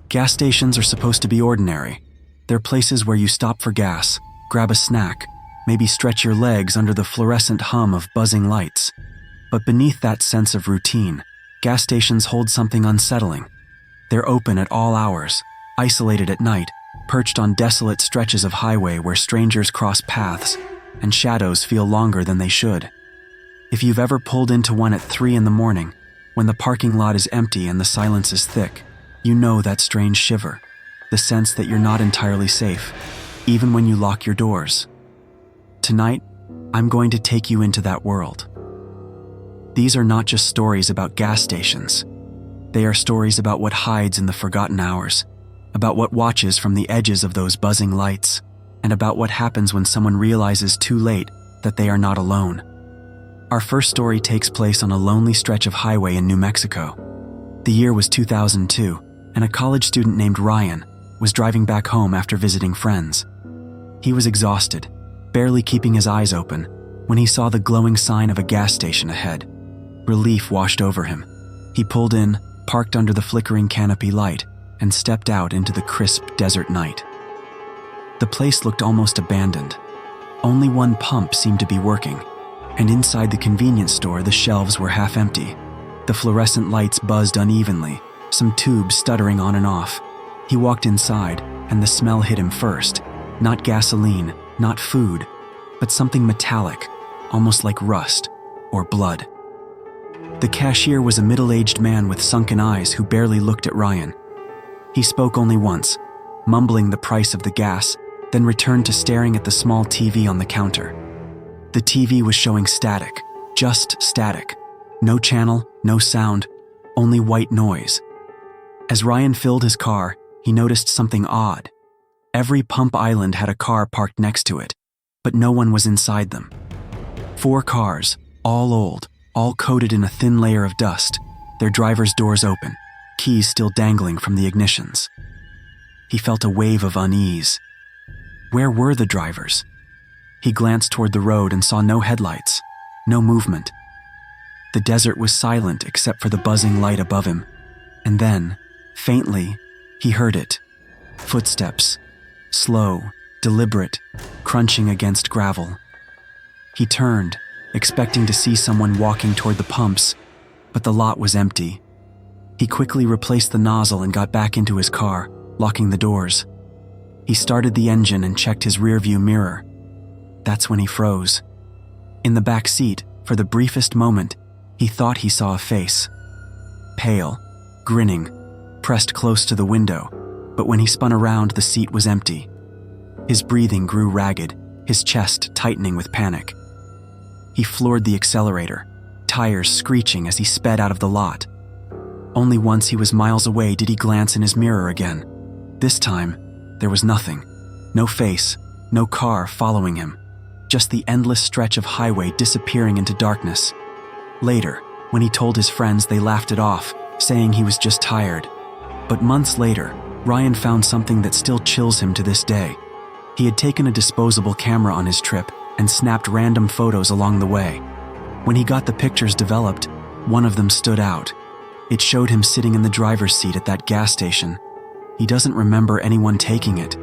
Gas stations are supposed to be ordinary. They're places where you stop for gas, grab a snack, maybe stretch your legs under the fluorescent hum of buzzing lights. But beneath that sense of routine, gas stations hold something unsettling. They're open at all hours, isolated at night, perched on desolate stretches of highway where strangers cross paths and shadows feel longer than they should. If you've ever pulled into one at 3 in the morning, when the parking lot is empty and the silence is thick, you know that strange shiver, the sense that you're not entirely safe, even when you lock your doors. Tonight, I'm going to take you into that world. These are not just stories about gas stations. They are stories about what hides in the forgotten hours, about what watches from the edges of those buzzing lights, and about what happens when someone realizes too late that they are not alone. Our first story takes place on a lonely stretch of highway in New Mexico. The year was 2002, and a college student named Ryan was driving back home after visiting friends. He was exhausted, barely keeping his eyes open, when he saw the glowing sign of a gas station ahead. Relief washed over him. He pulled in, parked under the flickering canopy light, and stepped out into the crisp desert night. The place looked almost abandoned. Only one pump seemed to be working, and inside the convenience store the shelves were half empty. The fluorescent lights buzzed unevenly, some tubes stuttering on and off. He walked inside, and the smell hit him first. Not gasoline, not food, but something metallic, almost like rust or blood. The cashier was a middle-aged man with sunken eyes who barely looked at Ryan. He spoke only once, mumbling the price of the gas, then returned to staring at the small TV on the counter. The TV was showing static, just static. No channel, no sound, only white noise. As Ryan filled his car, he noticed something odd. Every pump island had a car parked next to it, but no one was inside them. 4 cars, all old, all coated in a thin layer of dust, their driver's doors open, keys still dangling from the ignitions. He felt a wave of unease. Where were the drivers? He glanced toward the road and saw no headlights, no movement. The desert was silent except for the buzzing light above him, and then, faintly, he heard it. Footsteps, slow, deliberate, crunching against gravel. He turned, expecting to see someone walking toward the pumps, but the lot was empty. He quickly replaced the nozzle and got back into his car, locking the doors. He started the engine and checked his rearview mirror. That's when he froze. In the back seat, for the briefest moment, he thought he saw a face. Pale, grinning, pressed close to the window, but when he spun around, the seat was empty. His breathing grew ragged, his chest tightening with panic. He floored the accelerator, tires screeching as he sped out of the lot. Only once he was miles away did he glance in his mirror again. This time, there was nothing. No face, no car following him. Just the endless stretch of highway disappearing into darkness. Later, when he told his friends, they laughed it off, saying he was just tired. But months later, Ryan found something that still chills him to this day. He had taken a disposable camera on his trip and snapped random photos along the way. When he got the pictures developed, one of them stood out. It showed him sitting in the driver's seat at that gas station. He doesn't remember anyone taking it.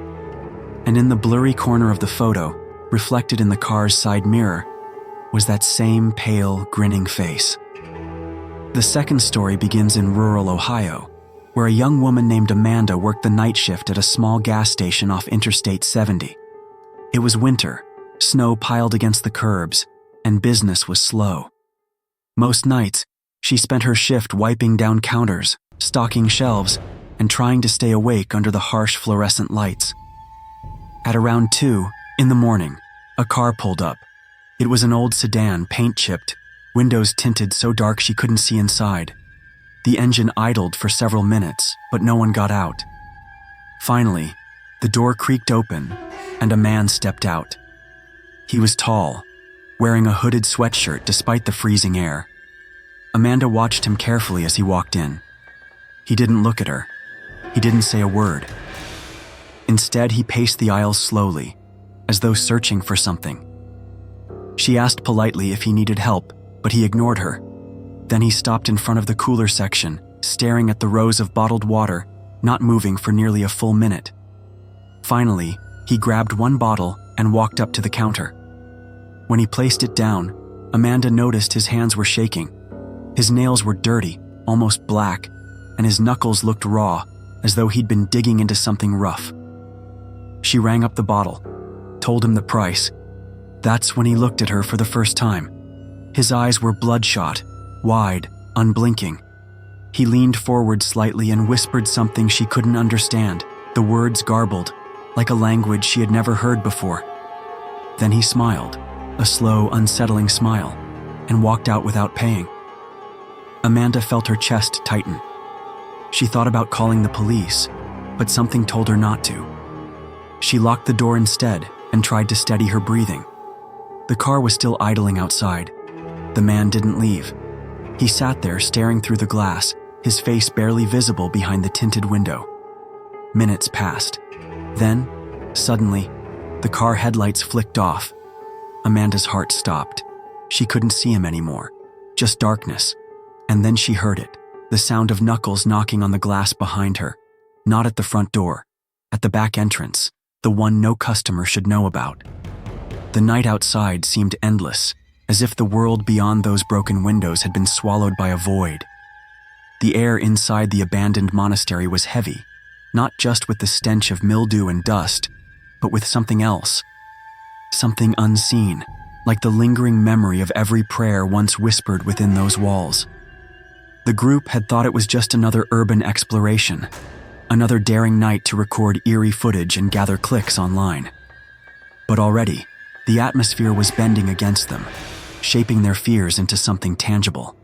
And in the blurry corner of the photo, reflected in the car's side mirror, was that same pale, grinning face. The second story begins in rural Ohio, where a young woman named Amanda worked the night shift at a small gas station off Interstate 70. It was winter, snow piled against the curbs, and business was slow. Most nights, she spent her shift wiping down counters, stocking shelves, and trying to stay awake under the harsh fluorescent lights. At around 2 in the morning, a car pulled up. It was an old sedan, paint-chipped, windows tinted so dark she couldn't see inside. The engine idled for several minutes, but no one got out. Finally, the door creaked open, and a man stepped out. He was tall, wearing a hooded sweatshirt despite the freezing air. Amanda watched him carefully as he walked in. He didn't look at her. He didn't say a word. Instead, he paced the aisles slowly, as though searching for something. She asked politely if he needed help, but he ignored her. Then he stopped in front of the cooler section, staring at the rows of bottled water, not moving for nearly a full minute. Finally, he grabbed one bottle and walked up to the counter. When he placed it down, Amanda noticed his hands were shaking. His nails were dirty, almost black, and his knuckles looked raw, as though he'd been digging into something rough. She rang up the bottle, told him the price. That's when he looked at her for the first time. His eyes were bloodshot, wide, unblinking. He leaned forward slightly and whispered something she couldn't understand, the words garbled, like a language she had never heard before. Then he smiled, a slow, unsettling smile, and walked out without paying. Amanda felt her chest tighten. She thought about calling the police, but something told her not to. She locked the door instead and tried to steady her breathing. The car was still idling outside. The man didn't leave. He sat there staring through the glass, his face barely visible behind the tinted window. Minutes passed. Then, suddenly, the car headlights flicked off. Amanda's heart stopped. She couldn't see him anymore, just darkness. And then she heard it, the sound of knuckles knocking on the glass behind her. Not at the front door, at the back entrance, the one no customer should know about. The night outside seemed endless, as if the world beyond those broken windows had been swallowed by a void. The air inside the abandoned monastery was heavy, not just with the stench of mildew and dust, but with something else. Something unseen, like the lingering memory of every prayer once whispered within those walls. The group had thought it was just another urban exploration, another daring night to record eerie footage and gather clicks online. But already, the atmosphere was bending against them, shaping their fears into something tangible.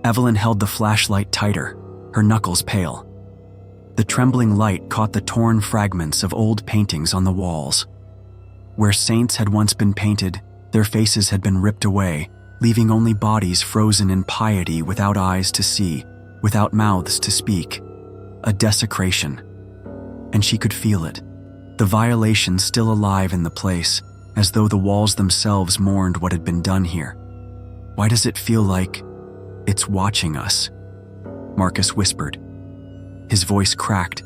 Evelyn held the flashlight tighter, her knuckles pale. The trembling light caught the torn fragments of old paintings on the walls. Where saints had once been painted, their faces had been ripped away, leaving only bodies frozen in piety without eyes to see, without mouths to speak. A desecration. And she could feel it, the violation still alive in the place, as though the walls themselves mourned what had been done here. Why does it feel like it's watching us? Marcus whispered. His voice cracked,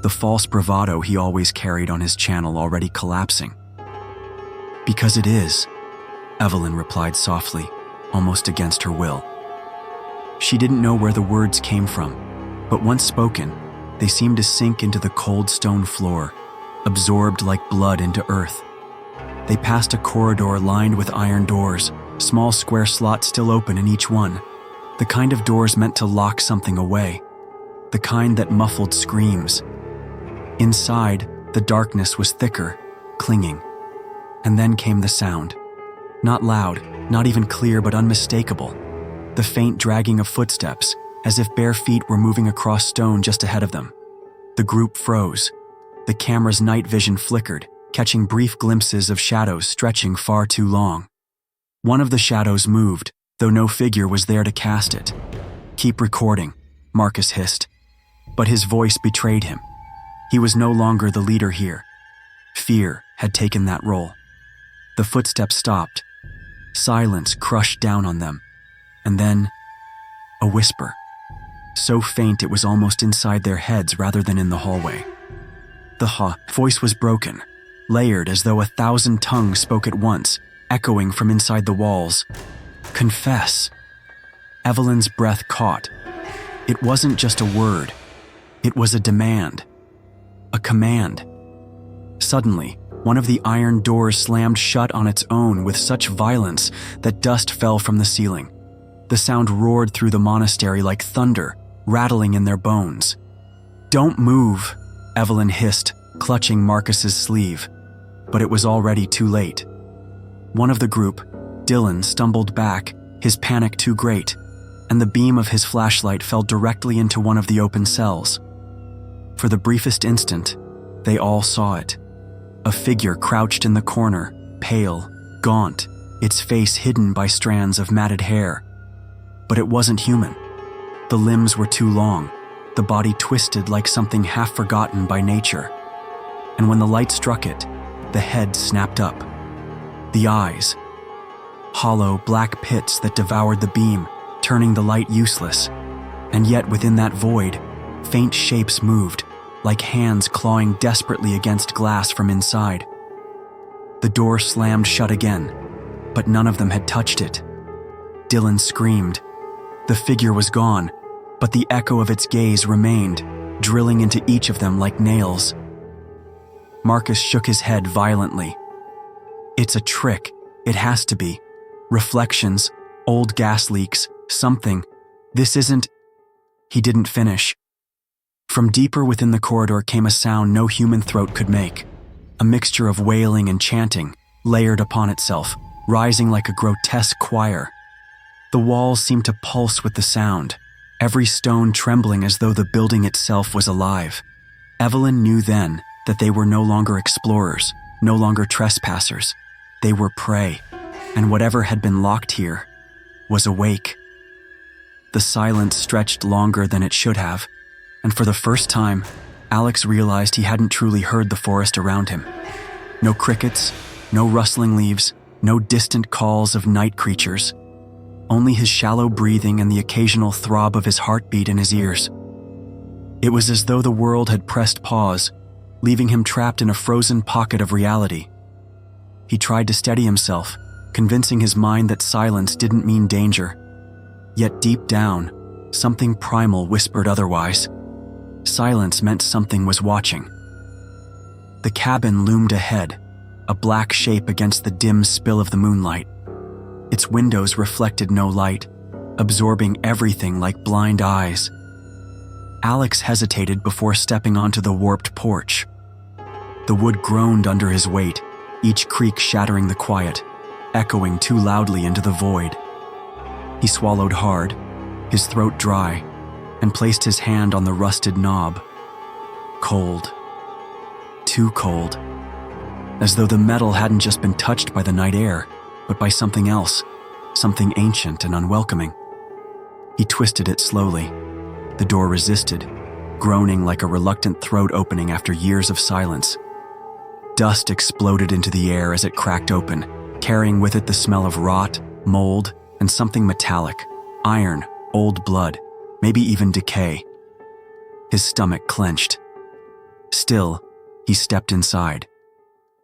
the false bravado he always carried on his channel already collapsing. Because it is, Evelyn replied softly, almost against her will. She didn't know where the words came from, but once spoken, they seemed to sink into the cold stone floor, absorbed like blood into earth. They passed a corridor lined with iron doors, small square slots still open in each one, the kind of doors meant to lock something away, the kind that muffled screams. Inside, the darkness was thicker, clinging. And then came the sound. Not loud, not even clear, but unmistakable. The faint dragging of footsteps, as if bare feet were moving across stone just ahead of them. The group froze. The camera's night vision flickered, catching brief glimpses of shadows stretching far too long. One of the shadows moved, though no figure was there to cast it. "Keep recording," Marcus hissed. But his voice betrayed him. He was no longer the leader here. Fear had taken that role. The footsteps stopped. Silence crushed down on them. And then, a whisper. So faint it was almost inside their heads rather than in the hallway. The voice was broken, layered as though 1,000 tongues spoke at once, echoing from inside the walls. "Confess." Evelyn's breath caught. It wasn't just a word. It was a demand. A command. Suddenly, one of the iron doors slammed shut on its own with such violence that dust fell from the ceiling. The sound roared through the monastery like thunder, rattling in their bones. "Don't move," Evelyn hissed, clutching Marcus's sleeve. But it was already too late. One of the group, Dylan, stumbled back, his panic too great, and the beam of his flashlight fell directly into one of the open cells. For the briefest instant, they all saw it. A figure crouched in the corner, pale, gaunt, its face hidden by strands of matted hair. But it wasn't human. The limbs were too long, the body twisted like something half forgotten by nature. And when the light struck it, the head snapped up. The eyes, hollow black pits that devoured the beam, turning the light useless. And yet within that void, Faint shapes moved, like hands clawing desperately against glass from inside. The door slammed shut again, but none of them had touched it. Dylan screamed. The figure was gone, but the echo of its gaze remained, drilling into each of them like nails. Marcus shook his head violently. It's a trick. It has to be. Reflections, old gas leaks, something. This isn't... He didn't finish. From deeper within the corridor came a sound no human throat could make. A mixture of wailing and chanting, layered upon itself, rising like a grotesque choir. The walls seemed to pulse with the sound, every stone trembling as though the building itself was alive. Evelyn knew then that they were no longer explorers, no longer trespassers. They were prey, and whatever had been locked here was awake. The silence stretched longer than it should have, and for the first time, Alex realized he hadn't truly heard the forest around him. No crickets, no rustling leaves, no distant calls of night creatures. Only his shallow breathing and the occasional throb of his heartbeat in his ears. It was as though the world had pressed pause, leaving him trapped in a frozen pocket of reality. He tried to steady himself, convincing his mind that silence didn't mean danger. Yet deep down, something primal whispered otherwise. Silence meant something was watching. The cabin loomed ahead, a black shape against the dim spill of the moonlight. Its windows reflected no light, absorbing everything like blind eyes. Alex hesitated before stepping onto the warped porch. The wood groaned under his weight, each creak shattering the quiet, echoing too loudly into the void. He swallowed hard, his throat dry, and placed his hand on the rusted knob. Cold. Too cold. As though the metal hadn't just been touched by the night air, but by something else, something ancient and unwelcoming. He twisted it slowly. The door resisted, groaning like a reluctant throat opening after years of silence. Dust exploded into the air as it cracked open, carrying with it the smell of rot, mold, and something metallic, iron, old blood, maybe even decay. His stomach clenched. Still, he stepped inside.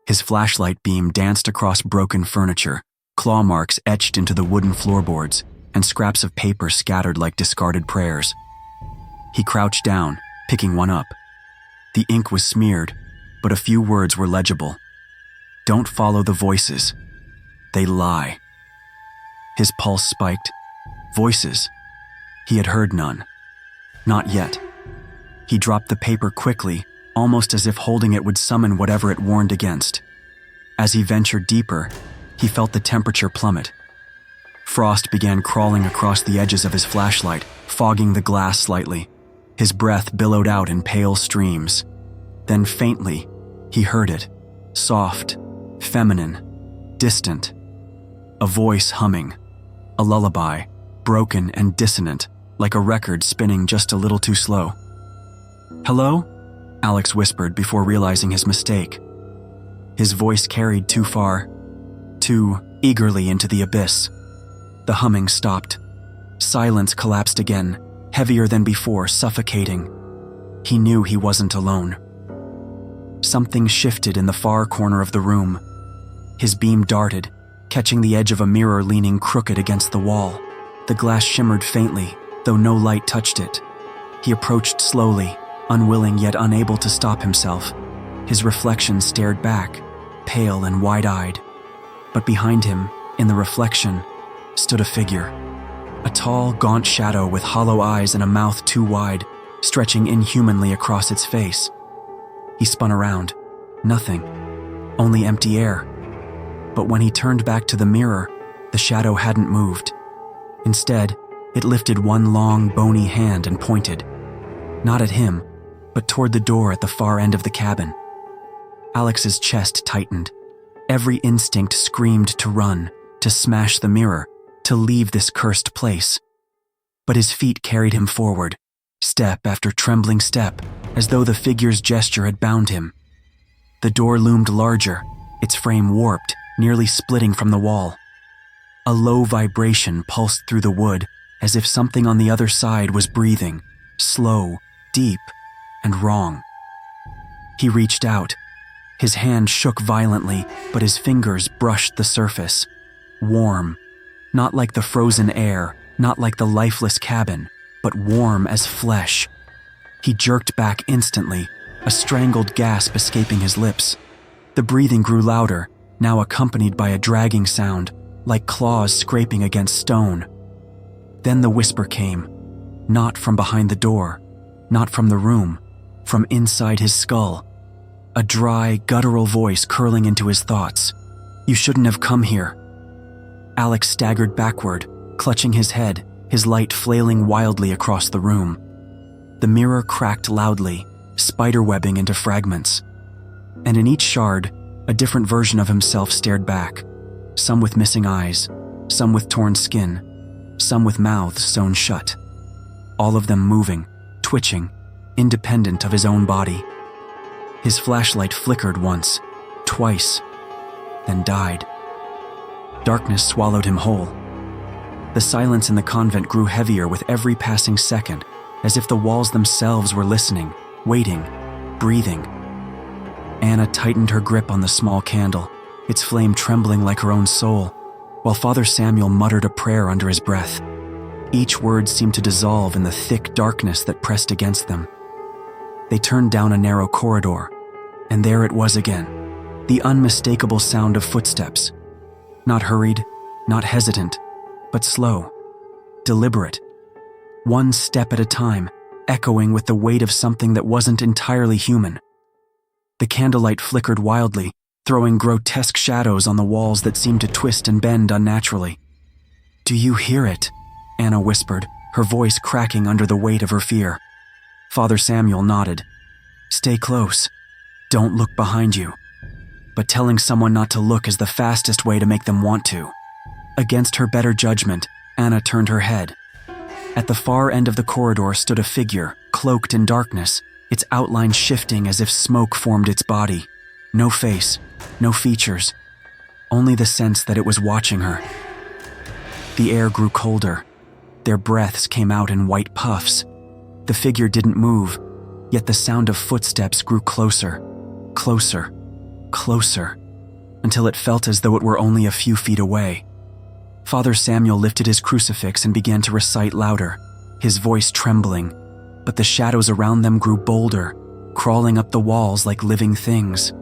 His flashlight beam danced across broken furniture, claw marks etched into the wooden floorboards, and scraps of paper scattered like discarded prayers. He crouched down, picking one up. The ink was smeared, but a few words were legible. Don't follow the voices. They lie. His pulse spiked. Voices. He had heard none. Not yet. He dropped the paper quickly, almost as if holding it would summon whatever it warned against. As he ventured deeper, he felt the temperature plummet. Frost began crawling across the edges of his flashlight, fogging the glass slightly. His breath billowed out in pale streams. Then faintly, he heard it. Soft, feminine, distant. A voice humming. A lullaby, broken and dissonant, like a record spinning just a little too slow. "Hello?" Alex whispered before realizing his mistake. His voice carried too far, too eagerly into the abyss. The humming stopped. Silence collapsed again, heavier than before, suffocating. He knew he wasn't alone. Something shifted in the far corner of the room. His beam darted, catching the edge of a mirror leaning crooked against the wall. The glass shimmered faintly, though no light touched it. He approached slowly, unwilling yet unable to stop himself. His reflection stared back, pale and wide-eyed. But behind him, in the reflection, stood a figure. A tall, gaunt shadow with hollow eyes and a mouth too wide, stretching inhumanly across its face. He spun around. Nothing. Only empty air. But when he turned back to the mirror, the shadow hadn't moved. Instead, it lifted one long, bony hand and pointed. Not at him, but toward the door at the far end of the cabin. Alex's chest tightened. Every instinct screamed to run, to smash the mirror, to leave this cursed place. But his feet carried him forward, step after trembling step, as though the figure's gesture had bound him. The door loomed larger, its frame warped, nearly splitting from the wall. A low vibration pulsed through the wood, as if something on the other side was breathing, slow, deep and wrong. He reached out. His hand shook violently, but his fingers brushed the surface. Warm, not like the frozen air, not like the lifeless cabin, but warm as flesh. He jerked back instantly, a strangled gasp escaping his lips. The breathing grew louder, now accompanied by a dragging sound, like claws scraping against stone. Then the whisper came, not from behind the door, not from the room, from inside his skull. A dry, guttural voice curling into his thoughts. "You shouldn't have come here." Alex staggered backward, clutching his head, his light flailing wildly across the room. The mirror cracked loudly, spiderwebbing into fragments. And in each shard, a different version of himself stared back, some with missing eyes, some with torn skin, some with mouths sewn shut. All of them moving, twitching, independent of his own body. His flashlight flickered once, twice, then died. Darkness swallowed him whole. The silence in the convent grew heavier with every passing second, as if the walls themselves were listening, waiting, breathing. Anna tightened her grip on the small candle, its flame trembling like her own soul, while Father Samuel muttered a prayer under his breath. Each word seemed to dissolve in the thick darkness that pressed against them. They turned down a narrow corridor, and there it was again, the unmistakable sound of footsteps. Not hurried, not hesitant, but slow, deliberate. One step at a time, echoing with the weight of something that wasn't entirely human. The candlelight flickered wildly, throwing grotesque shadows on the walls that seemed to twist and bend unnaturally. "Do you hear it?" Anna whispered, her voice cracking under the weight of her fear. Father Samuel nodded. "Stay close. Don't look behind you." But telling someone not to look is the fastest way to make them want to. Against her better judgment, Anna turned her head. At the far end of the corridor stood a figure, cloaked in darkness, its outline shifting as if smoke formed its body. No face, no features, only the sense that it was watching her. The air grew colder. Their breaths came out in white puffs. The figure didn't move, yet the sound of footsteps grew closer, closer, closer, until it felt as though it were only a few feet away. Father Samuel lifted his crucifix and began to recite louder, his voice trembling, but the shadows around them grew bolder, crawling up the walls like living things.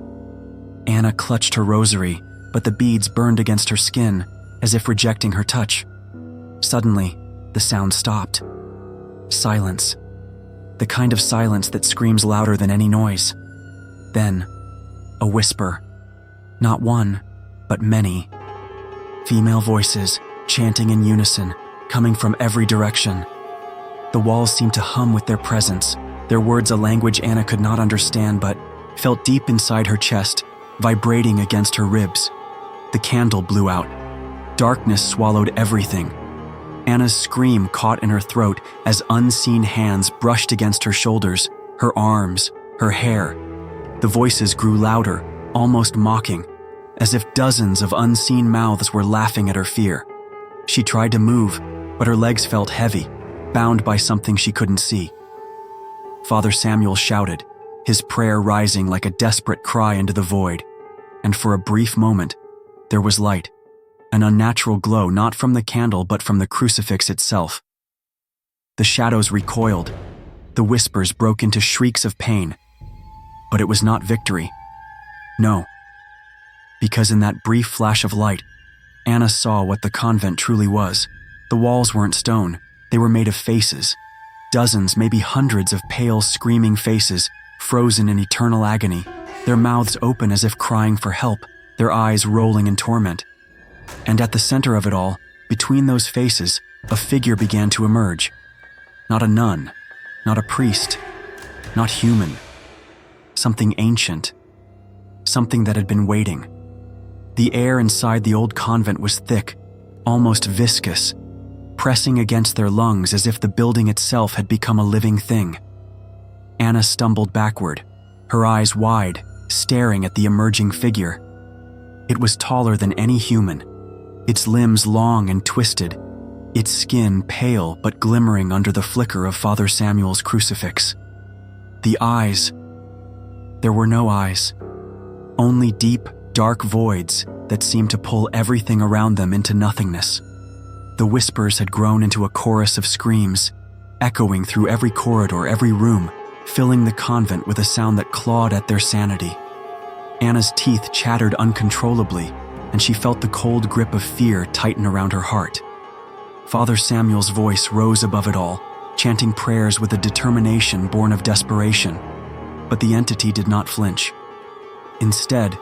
Anna clutched her rosary, but the beads burned against her skin, as if rejecting her touch. Suddenly, the sound stopped. Silence. The kind of silence that screams louder than any noise. Then, a whisper. Not one, but many. Female voices, chanting in unison, coming from every direction. The walls seemed to hum with their presence, their words a language Anna could not understand but felt deep inside her chest, vibrating against her ribs. The candle blew out. Darkness swallowed everything. Anna's scream caught in her throat as unseen hands brushed against her shoulders, her arms, her hair. The voices grew louder, almost mocking, as if dozens of unseen mouths were laughing at her fear. She tried to move, but her legs felt heavy, bound by something she couldn't see. Father Samuel shouted, his prayer rising like a desperate cry into the void, and for a brief moment, there was light, an unnatural glow not from the candle but from the crucifix itself. The shadows recoiled, the whispers broke into shrieks of pain, but it was not victory. No. Because in that brief flash of light, Anna saw what the convent truly was. The walls weren't stone, they were made of faces. Dozens, maybe hundreds of pale, screaming faces, frozen in eternal agony, their mouths open as if crying for help, their eyes rolling in torment. And at the center of it all, between those faces, a figure began to emerge. Not a nun, not a priest, not human. Something ancient. Something that had been waiting. The air inside the old convent was thick, almost viscous, pressing against their lungs as if the building itself had become a living thing. Anna stumbled backward, her eyes wide, staring at the emerging figure. It was taller than any human, its limbs long and twisted, its skin pale but glimmering under the flicker of Father Samuel's crucifix. The eyes. There were no eyes. Only deep, dark voids that seemed to pull everything around them into nothingness. The whispers had grown into a chorus of screams, echoing through every corridor, every room, filling the convent with a sound that clawed at their sanity. Anna's teeth chattered uncontrollably, and she felt the cold grip of fear tighten around her heart. Father Samuel's voice rose above it all, chanting prayers with a determination born of desperation. But the entity did not flinch. Instead,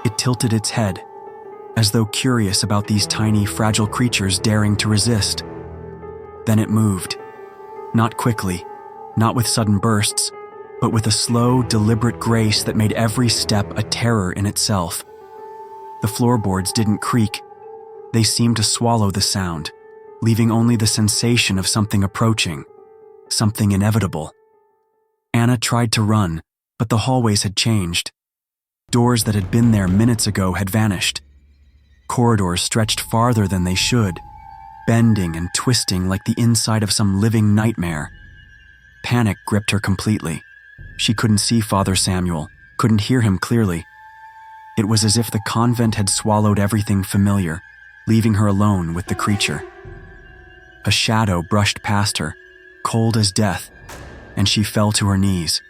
it tilted its head, as though curious about these tiny, fragile creatures daring to resist. Then it moved. Not quickly, not with sudden bursts, but with a slow, deliberate grace that made every step a terror in itself. The floorboards didn't creak. They seemed to swallow the sound, leaving only the sensation of something approaching, something inevitable. Anna tried to run, but the hallways had changed. Doors that had been there minutes ago had vanished. Corridors stretched farther than they should, bending and twisting like the inside of some living nightmare. Panic gripped her completely. She couldn't see Father Samuel, couldn't hear him clearly. It was as if the convent had swallowed everything familiar, leaving her alone with the creature. A shadow brushed past her, cold as death, and she fell to her knees.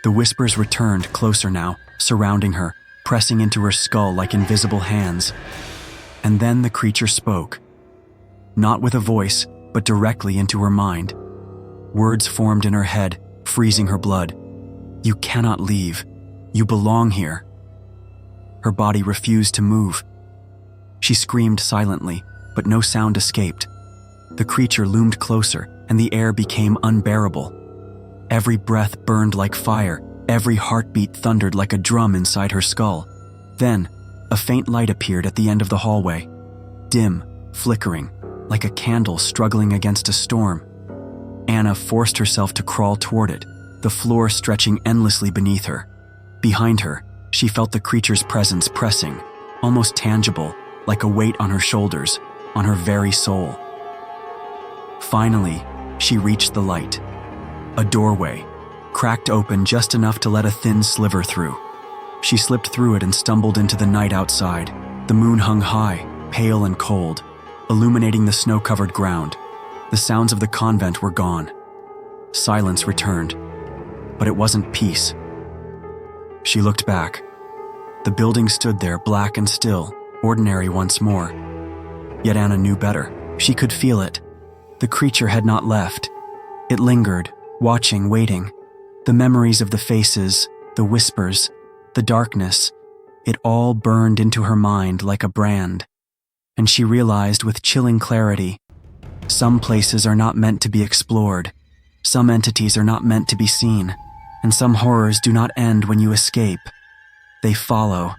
The whispers returned closer now, surrounding her, pressing into her skull like invisible hands. And then the creature spoke. Not with a voice, but directly into her mind. Words formed in her head, freezing her blood. "You cannot leave. You belong here." Her body refused to move. She screamed silently, but no sound escaped. The creature loomed closer, and the air became unbearable. Every breath burned like fire, every heartbeat thundered like a drum inside her skull. Then, a faint light appeared at the end of the hallway. Dim, flickering, like a candle struggling against a storm. Anna forced herself to crawl toward it, the floor stretching endlessly beneath her. Behind her, she felt the creature's presence pressing, almost tangible, like a weight on her shoulders, on her very soul. Finally, she reached the light. A doorway, cracked open just enough to let a thin sliver through. She slipped through it and stumbled into the night outside. The moon hung high, pale and cold, illuminating the snow-covered ground. The sounds of the convent were gone. Silence returned, but it wasn't peace. She looked back. The building stood there, black and still, ordinary once more. Yet Anna knew better. She could feel it. The creature had not left. It lingered, watching, waiting. The memories of the faces, the whispers, the darkness, it all burned into her mind like a brand. And she realized with chilling clarity, some places are not meant to be explored, some entities are not meant to be seen, and some horrors do not end when you escape. They follow.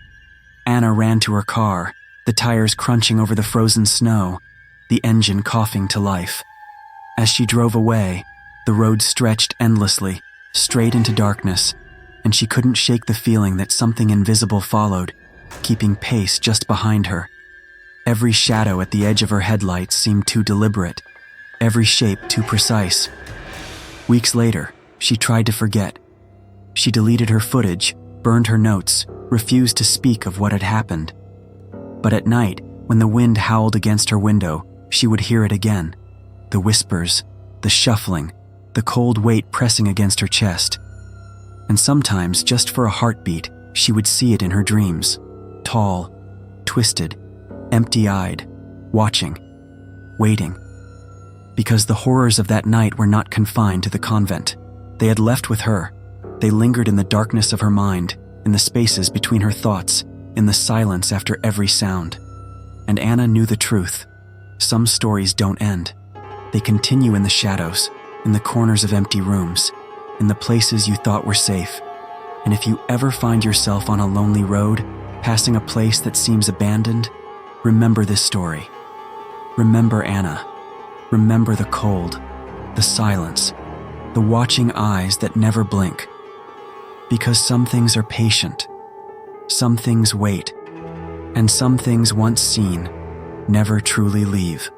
Anna ran to her car, the tires crunching over the frozen snow, the engine coughing to life. As she drove away, the road stretched endlessly, straight into darkness, and she couldn't shake the feeling that something invisible followed, keeping pace just behind her. Every shadow at the edge of her headlights seemed too deliberate, every shape too precise. Weeks later, she tried to forget. She deleted her footage, burned her notes, refused to speak of what had happened. But at night, when the wind howled against her window, she would hear it again. The whispers, the shuffling, the cold weight pressing against her chest. And sometimes, just for a heartbeat, she would see it in her dreams. Tall, twisted, empty-eyed, watching, waiting. Because the horrors of that night were not confined to the convent. They had left with her. They lingered in the darkness of her mind, in the spaces between her thoughts, in the silence after every sound. And Anna knew the truth. Some stories don't end. They continue in the shadows, in the corners of empty rooms, in the places you thought were safe. And if you ever find yourself on a lonely road, passing a place that seems abandoned, remember this story. Remember Anna. Remember the cold, the silence, the watching eyes that never blink. Because some things are patient, some things wait, and some things once seen never truly leave.